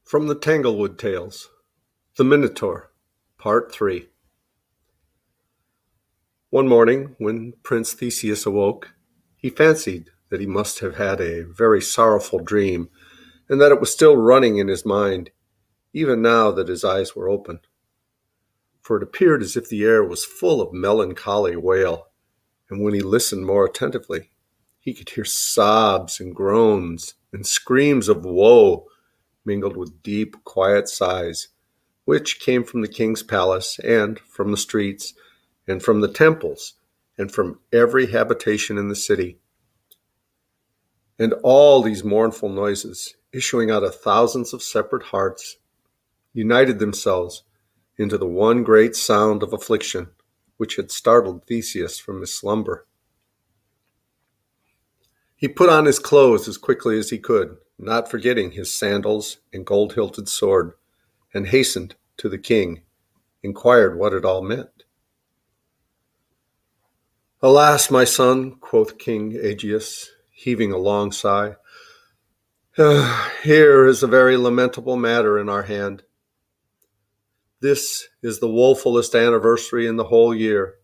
From the Tanglewood Tales The Minotaur, Part 3. One morning, when Prince Theseus awoke, he fancied that he must have had a very sorrowful dream, and that it was still running in his mind, even now that his eyes were open. For it appeared as if the air was full of melancholy wail, and when he listened more attentively, he could hear sobs and groans and screams of woe mingled with deep, quiet sighs, which came from the king's palace and from the streets and from the temples and from every habitation in the city. And all these mournful noises, issuing out of thousands of separate hearts, united themselves into the one great sound of affliction which had startled Theseus from his slumber. He put on his clothes as quickly as he could, not forgetting his sandals and gold-hilted sword, and hastened to the king, inquired what it all meant. "Alas, my son," quoth King Aegeus, heaving a long sigh, "here is a very lamentable matter in our hand. This is the woefulest anniversary in the whole year.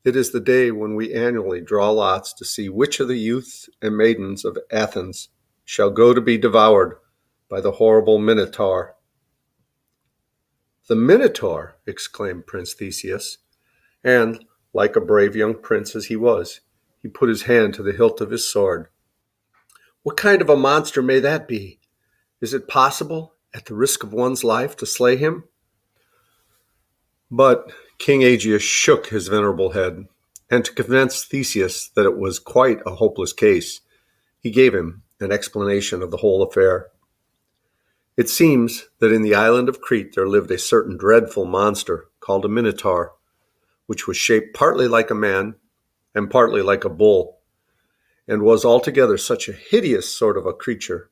It is the day when we annually draw lots to see which of the youths and maidens of Athens shall go to be devoured by the horrible Minotaur." "The Minotaur!" exclaimed Prince Theseus, and, like a brave young prince as he was, he put his hand to the hilt of his sword. "What kind of a monster may that be? Is it possible, at the risk of one's life, to slay him?" But King Aegeus shook his venerable head, and to convince Theseus that it was quite a hopeless case, he gave him an explanation of the whole affair. It seems that in the island of Crete there lived a certain dreadful monster called a Minotaur, which was shaped partly like a man and partly like a bull, and was altogether such a hideous sort of a creature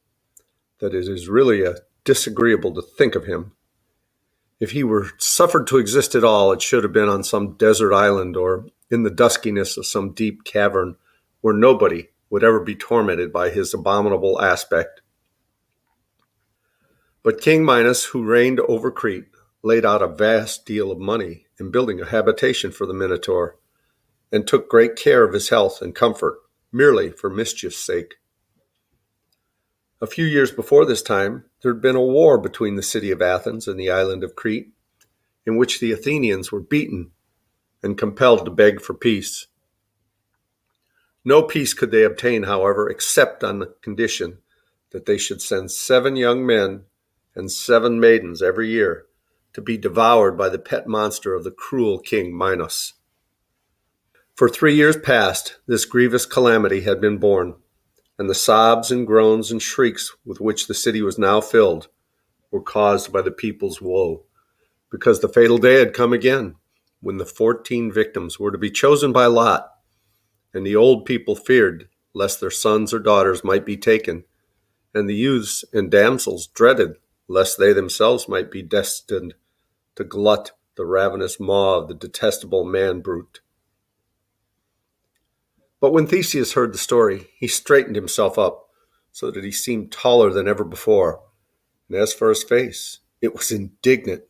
that it is really disagreeable to think of him. If he were suffered to exist at all, it should have been on some desert island or in the duskiness of some deep cavern where nobody would ever be tormented by his abominable aspect. But King Minos, who reigned over Crete, laid out a vast deal of money in building a habitation for the Minotaur, and took great care of his health and comfort, merely for mischief's sake. A few years before this time, there had been a war between the city of Athens and the island of Crete, in which the Athenians were beaten and compelled to beg for peace. No peace could they obtain, however, except on the condition that they should send 7 young men and 7 maidens every year to be devoured by the pet monster of the cruel King Minos. For 3 years past, this grievous calamity had been borne, and the sobs and groans and shrieks with which the city was now filled were caused by the people's woe, because the fatal day had come again, when the 14 victims were to be chosen by lot, and the old people feared lest their sons or daughters might be taken, and the youths and damsels dreaded lest they themselves might be destined to glut the ravenous maw of the detestable man-brute. But when Theseus heard the story, he straightened himself up so that he seemed taller than ever before. And as for his face, it was indignant,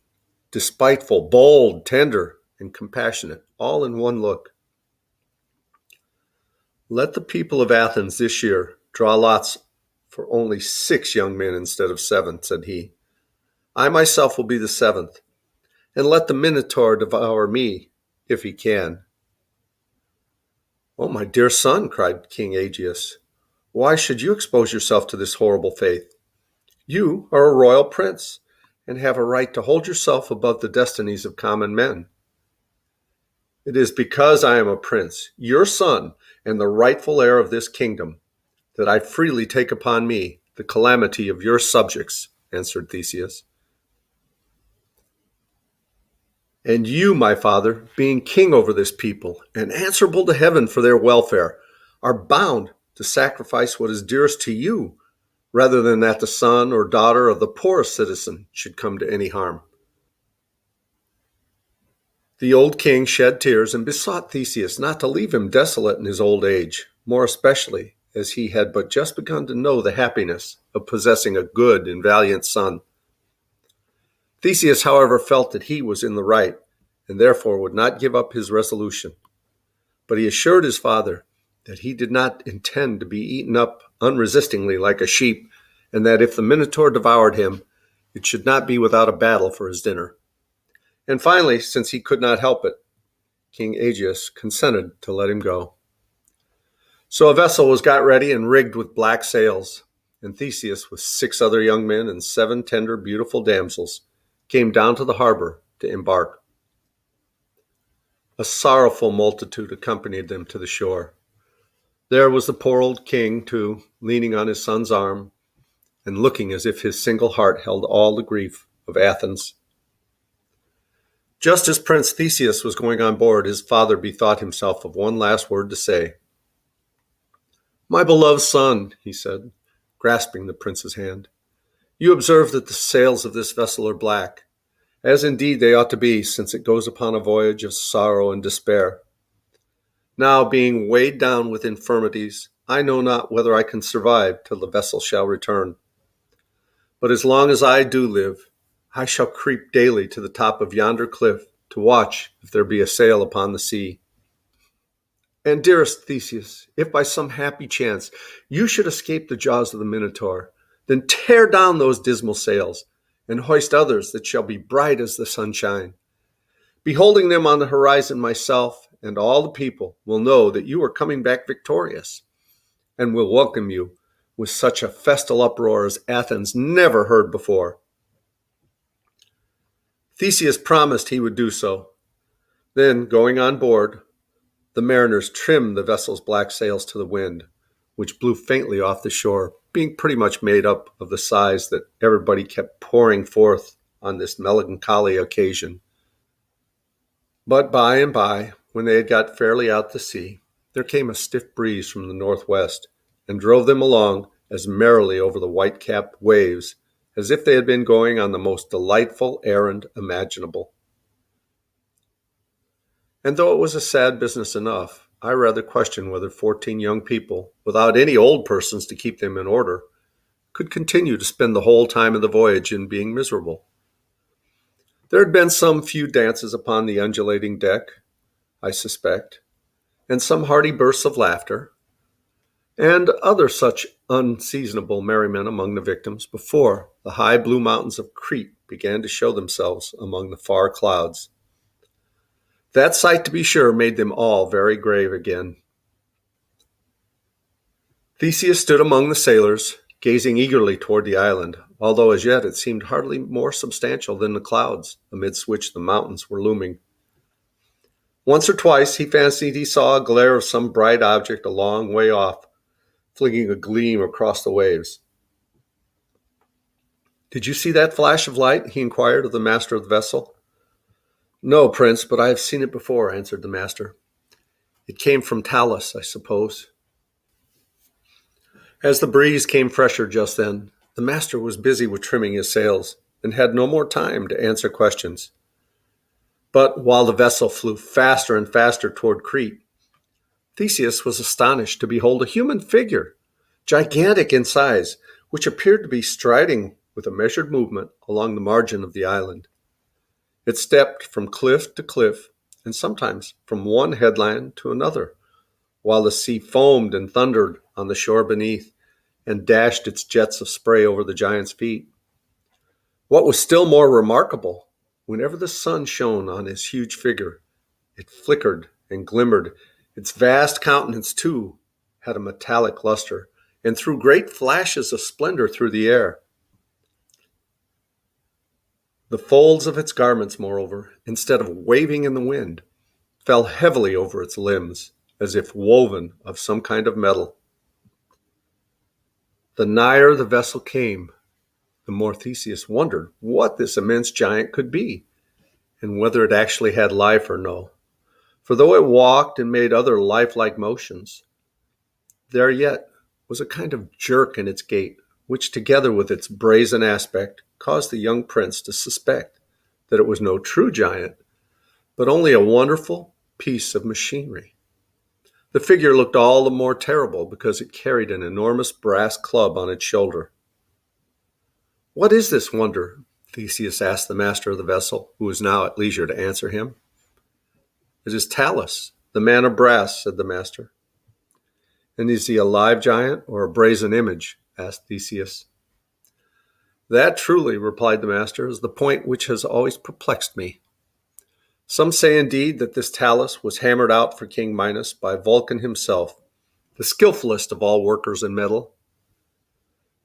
despiteful, bold, tender, and compassionate, all in one look. "Let the people of Athens this year draw lots for only 6 young men instead of 7, said he. "I myself will be the 7th, and let the Minotaur devour me, if he can." "Oh, my dear son," cried King Aegeus, "why should you expose yourself to this horrible fate? You are a royal prince, and have a right to hold yourself above the destinies of common men." "It is because I am a prince, your son, and the rightful heir of this kingdom, that I freely take upon me the calamity of your subjects," answered Theseus. "And you, my father, being king over this people, and answerable to heaven for their welfare, are bound to sacrifice what is dearest to you, rather than that the son or daughter of the poorest citizen should come to any harm." The old king shed tears and besought Theseus not to leave him desolate in his old age, more especially as he had but just begun to know the happiness of possessing a good and valiant son. Theseus, however, felt that he was in the right, and therefore would not give up his resolution. But he assured his father that he did not intend to be eaten up unresistingly like a sheep, and that if the Minotaur devoured him, it should not be without a battle for his dinner. And finally, since he could not help it, King Aegeus consented to let him go. So a vessel was got ready and rigged with black sails, and Theseus, with 6 other young men and 7 tender, beautiful damsels, came down to the harbor to embark. A sorrowful multitude accompanied them to the shore. There was the poor old king, too, leaning on his son's arm, and looking as if his single heart held all the grief of Athens. Just as Prince Theseus was going on board, his father bethought himself of one last word to say. "My beloved son," he said, grasping the prince's hand, "you observe that the sails of this vessel are black, as indeed they ought to be, since it goes upon a voyage of sorrow and despair. Now, being weighed down with infirmities, I know not whether I can survive till the vessel shall return. But as long as I do live, I shall creep daily to the top of yonder cliff to watch if there be a sail upon the sea. And dearest Theseus, if by some happy chance you should escape the jaws of the Minotaur, then tear down those dismal sails, and hoist others that shall be bright as the sunshine. Beholding them on the horizon, myself and all the people will know that you are coming back victorious, and will welcome you with such a festal uproar as Athens never heard before." Theseus promised he would do so. Then, going on board, the mariners trimmed the vessel's black sails to the wind, which blew faintly off the shore, being pretty much made up of the sighs that everybody kept pouring forth on this melancholy occasion. But by and by, when they had got fairly out to sea, there came a stiff breeze from the northwest, and drove them along as merrily over the white-capped waves as if they had been going on the most delightful errand imaginable. And though it was a sad business enough, I rather question whether 14 young people, without any old persons to keep them in order, could continue to spend the whole time of the voyage in being miserable. There had been some few dances upon the undulating deck, I suspect, and some hearty bursts of laughter, and other such unseasonable merriment among the victims before the high blue mountains of Crete began to show themselves among the far clouds. That sight, to be sure, made them all very grave again. Theseus stood among the sailors, gazing eagerly toward the island, although as yet it seemed hardly more substantial than the clouds amidst which the mountains were looming. Once or twice he fancied he saw a glare of some bright object a long way off, flinging a gleam across the waves. "Did you see that flash of light?" he inquired of the master of the vessel. "No, Prince, but I have seen it before," answered the master. "It came from Talus, I suppose." As the breeze came fresher just then, the master was busy with trimming his sails, and had no more time to answer questions. But while the vessel flew faster and faster toward Crete, Theseus was astonished to behold a human figure, gigantic in size, which appeared to be striding with a measured movement along the margin of the island. It stepped from cliff to cliff, and sometimes from one headland to another, while the sea foamed and thundered on the shore beneath, and dashed its jets of spray over the giant's feet. What was still more remarkable, whenever the sun shone on his huge figure, it flickered and glimmered. Its vast countenance, too, had a metallic luster, and threw great flashes of splendor through the air. The folds of its garments, moreover, instead of waving in the wind, fell heavily over its limbs, as if woven of some kind of metal. The nigher the vessel came, the more Theseus wondered what this immense giant could be, and whether it actually had life or no. For though it walked and made other lifelike motions, there yet was a kind of jerk in its gait, which, together with its brazen aspect, caused the young prince to suspect that it was no true giant, but only a wonderful piece of machinery. The figure looked all the more terrible because it carried an enormous brass club on its shoulder. "What is this wonder?" Theseus asked the master of the vessel, who was now at leisure to answer him. "It is Talus, the man of brass," said the master. "And is he a live giant or a brazen image?" asked Theseus. "That truly," replied the master, "is the point which has always perplexed me. Some say indeed that this Talus was hammered out for King Minos by Vulcan himself, the skillfulest of all workers in metal.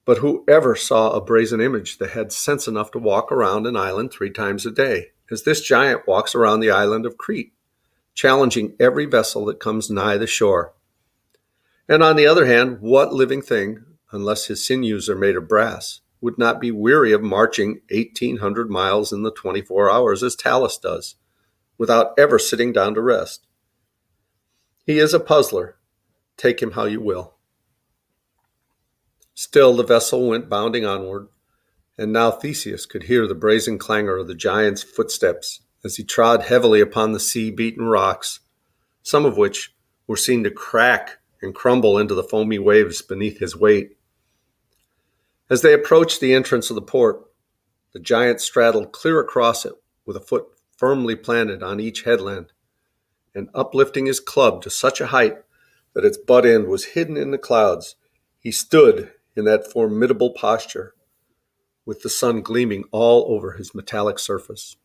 But who ever saw a brazen image that had sense enough to walk around an island 3 times a day, as this giant walks around the island of Crete, challenging every vessel that comes nigh the shore? And on the other hand, what living thing, unless his sinews are made of brass, would not be weary of marching 1,800 miles in the 24 hours as Talus does, without ever sitting down to rest? He is a puzzler, take him how you will." Still the vessel went bounding onward, and now Theseus could hear the brazen clangor of the giant's footsteps as he trod heavily upon the sea-beaten rocks, some of which were seen to crack and crumble into the foamy waves beneath his weight. As they approached the entrance of the port, the giant straddled clear across it with a foot firmly planted on each headland, and uplifting his club to such a height that its butt end was hidden in the clouds, he stood in that formidable posture, with the sun gleaming all over his metallic surface.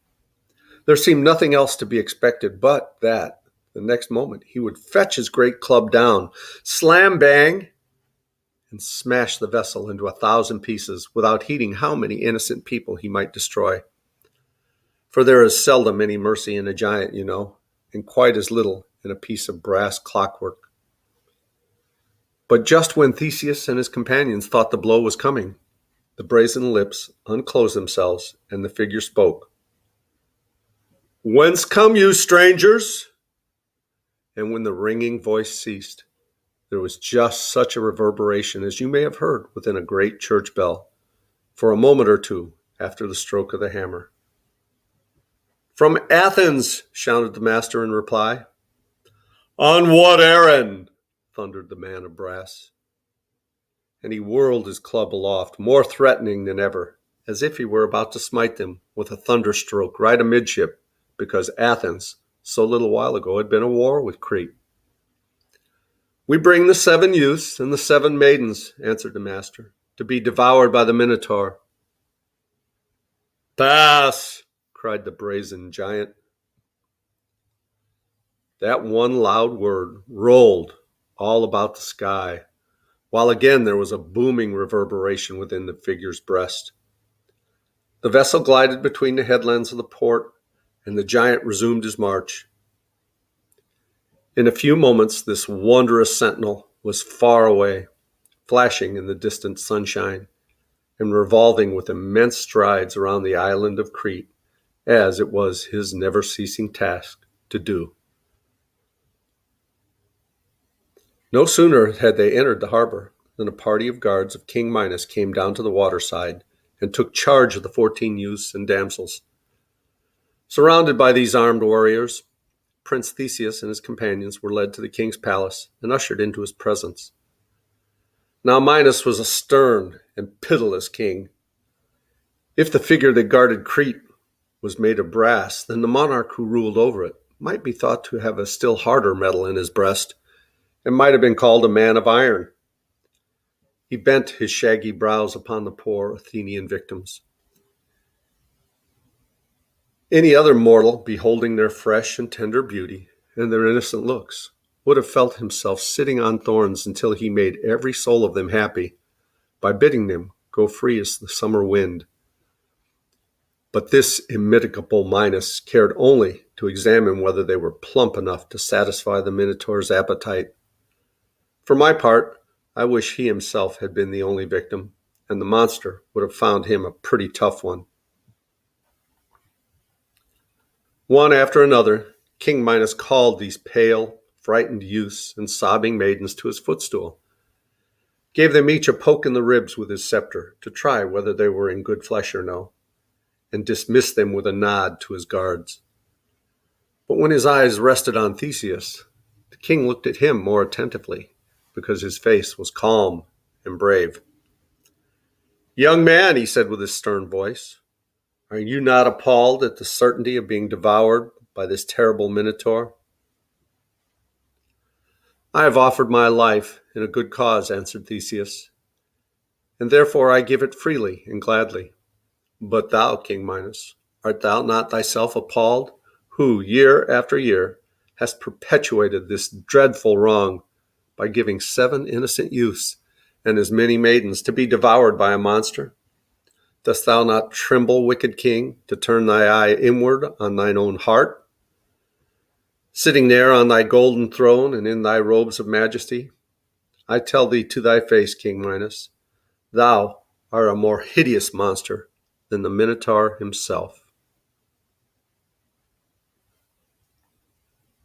There seemed nothing else to be expected but that, the next moment, he would fetch his great club down, slam bang, and smash the vessel into 1,000 pieces without heeding how many innocent people he might destroy. For there is seldom any mercy in a giant, you know, and quite as little in a piece of brass clockwork. But just when Theseus and his companions thought the blow was coming, the brazen lips unclosed themselves, and the figure spoke. "Whence come you, strangers?" And when the ringing voice ceased, there was just such a reverberation as you may have heard within a great church bell, for a moment or two after the stroke of the hammer. "From Athens," shouted the master in reply. "On what errand?" thundered the man of brass. And he whirled his club aloft, more threatening than ever, as if he were about to smite them with a thunderstroke right amidship, because Athens, so little while ago, had been at war with Crete. "We bring the 7 youths and the 7 maidens," answered the master, "to be devoured by the Minotaur." "Pass!" cried the brazen giant. That one loud word rolled all about the sky, while again there was a booming reverberation within the figure's breast. The vessel glided between the headlands of the port, and the giant resumed his march. In a few moments this wondrous sentinel was far away, flashing in the distant sunshine, and revolving with immense strides around the island of Crete, as it was his never-ceasing task to do. No sooner had they entered the harbor than a party of guards of King Minos came down to the waterside and took charge of the 14 youths and damsels. Surrounded by these armed warriors, Prince Theseus and his companions were led to the king's palace and ushered into his presence. Now Minos was a stern and pitiless king. If the figure that guarded Crete was made of brass, then the monarch who ruled over it might be thought to have a still harder metal in his breast, and might have been called a man of iron. He bent his shaggy brows upon the poor Athenian victims. Any other mortal, beholding their fresh and tender beauty and their innocent looks, would have felt himself sitting on thorns until he made every soul of them happy by bidding them go free as the summer wind. But this immitigable Minos cared only to examine whether they were plump enough to satisfy the Minotaur's appetite. For my part, I wish he himself had been the only victim, and the monster would have found him a pretty tough one. One after another, King Minos called these pale, frightened youths and sobbing maidens to his footstool, gave them each a poke in the ribs with his scepter to try whether they were in good flesh or no, and dismissed them with a nod to his guards. But when his eyes rested on Theseus, The king looked at him more attentively, because his face was calm and brave. "Young man," he said with his stern voice, "are you not appalled at the certainty of being devoured by this terrible Minotaur?" "I have offered my life in a good cause," answered Theseus, "and therefore I give it freely and gladly. But thou, King Minos, art thou not thyself appalled, who, year after year, hast perpetuated this dreadful wrong by giving 7 innocent youths and as many maidens to be devoured by a monster? Dost thou not tremble, wicked king, to turn thy eye inward on thine own heart? Sitting there on thy golden throne and in thy robes of majesty, I tell thee to thy face, King Minos, thou art a more hideous monster than the Minotaur himself."